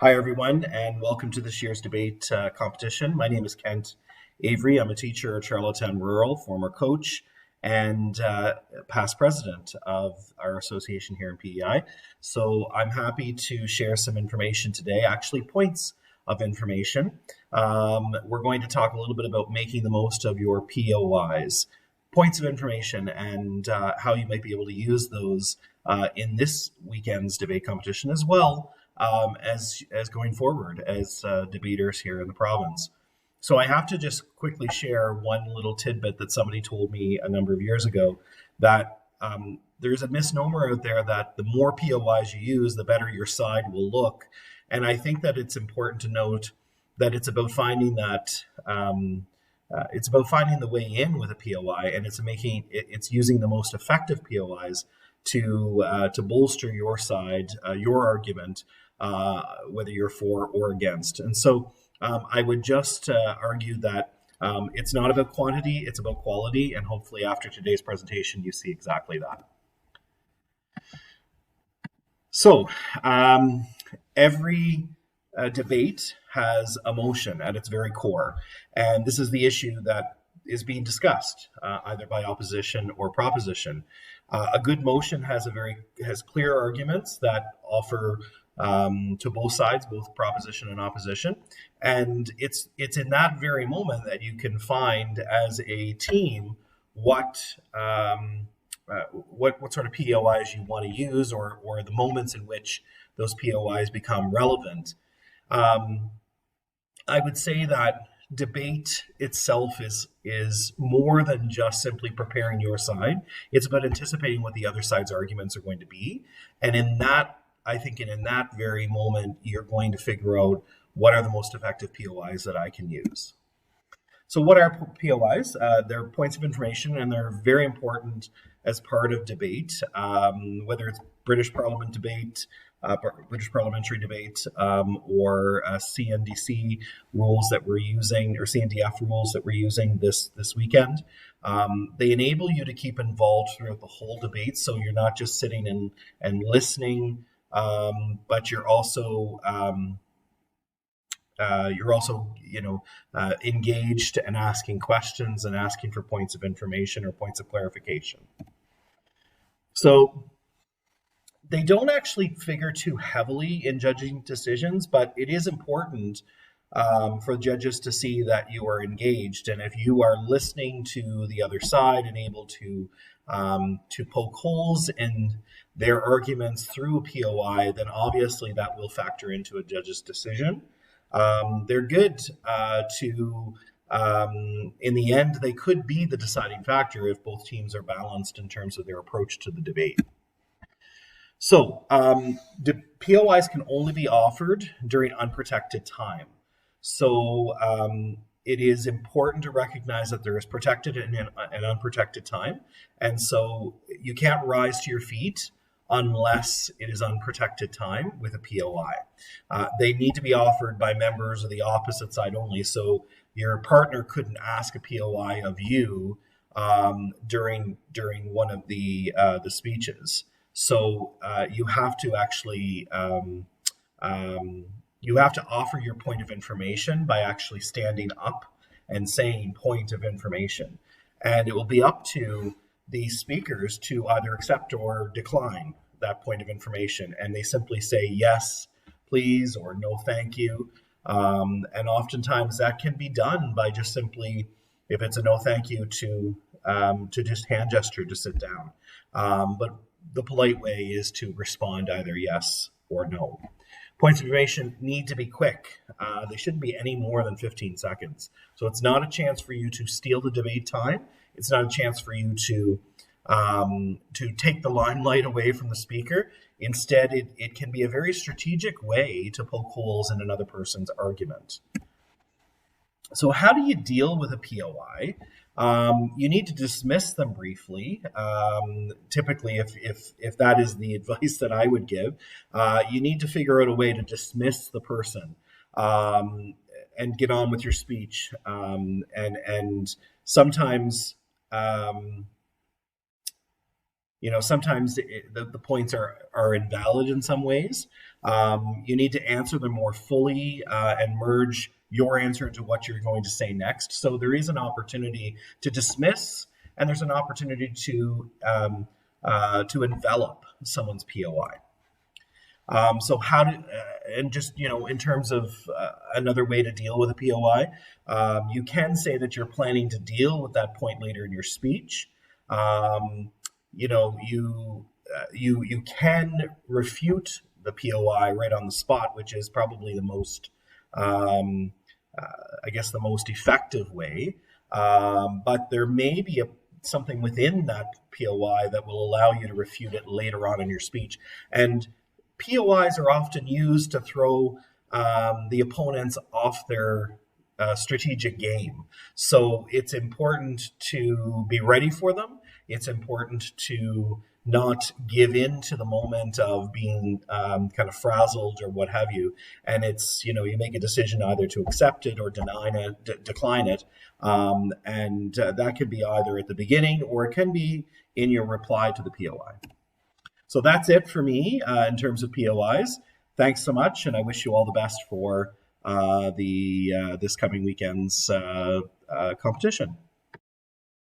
Hi, everyone, and welcome to this year's debate competition. My name is Kent Avery. I'm a teacher at Charlottetown Rural, former coach, and past president of our association here in PEI. So I'm happy to share some information today, actually points of information. We're going to talk a little bit about making the most of your POIs, points of information, and how you might be able to use those in this weekend's debate competition as well as going forward as debaters here in the province. So I have to just quickly share one little tidbit that somebody told me a number of years ago, that there's a misnomer out there that the more POIs you use, the better your side will look. And I think that it's important to note that it's about finding that it's about finding the way in with a POI, and it's using the most effective POIs to bolster your side, your argument, whether you're for or against. And so I would just argue that it's not about quantity, it's about quality. And hopefully after today's presentation, you see exactly that. So every debate has a motion at its very core. And this is the issue that is being discussed either by opposition or proposition. A good motion has clear arguments that offer to both sides, both proposition and opposition, and it's in that very moment that you can find as a team what sort of POIs you want to use, or the moments in which those POIs become relevant. I would say that debate itself is more than just simply preparing your side. It's about anticipating what the other side's arguments are going to be. And in that very moment, you're going to figure out what are the most effective POIs that I can use. So what are POIs? They're points of information, and they're very important as part of debate, whether it's British Parliament debate, British parliamentary debate, or CNDC rules that we're using, or CNDF rules that we're using this weekend. They enable you to keep involved throughout the whole debate, so you're not just sitting and listening, but you're also engaged and asking questions and asking for points of information or points of clarification. So they don't actually figure too heavily in judging decisions, but it is important for judges to see that you are engaged. And if you are listening to the other side and able to poke holes in their arguments through a POI, then obviously that will factor into a judge's decision. They're good in the end, they could be the deciding factor if both teams are balanced in terms of their approach to the debate. So the POIs can only be offered during unprotected time. So it is important to recognize that there is protected and unprotected time. And so you can't rise to your feet unless it is unprotected time with a POI. They need to be offered by members of the opposite side only. So your partner couldn't ask a POI of you during one of the speeches. So you have to actually you have to offer your point of information by actually standing up and saying point of information. And it will be up to the speakers to either accept or decline that point of information. And they simply say, yes, please, or no, thank you. And oftentimes that can be done by just simply, if it's a no, thank you, to just hand gesture to sit down. But the polite way is to respond either yes or no. Points of information need to be quick. They shouldn't be any more than 15 seconds. So it's not a chance for you to steal the debate time. It's not a chance for you to take the limelight away from the speaker. Instead, it can be a very strategic way to poke holes in another person's argument. So how do you deal with a POI? You need to dismiss them briefly. Typically, if that is the advice that I would give, you need to figure out a way to dismiss the person and get on with your speech. And sometimes, sometimes the points are invalid in some ways. You need to answer them more fully and merge your answer into what you're going to say next. So there is an opportunity to dismiss, and there's an opportunity to envelop someone's POI. So how do, and just, in terms of another way to deal with a POI, you can say that you're planning to deal with that point later in your speech. You know, you can refute the POI right on the spot, which is probably the most, I guess, the most effective way. But there may be something within that POI that will allow you to refute it later on in your speech. And POIs are often used to throw the opponents off their strategic game. So it's important to be ready for them. It's important to not give in to the moment of being kind of frazzled or what have you. And it's, you make a decision either to accept it or decline it. And that can be either at the beginning or it can be in your reply to the POI. So that's it for me in terms of POIs. Thanks so much, and I wish you all the best for this coming weekend's competition.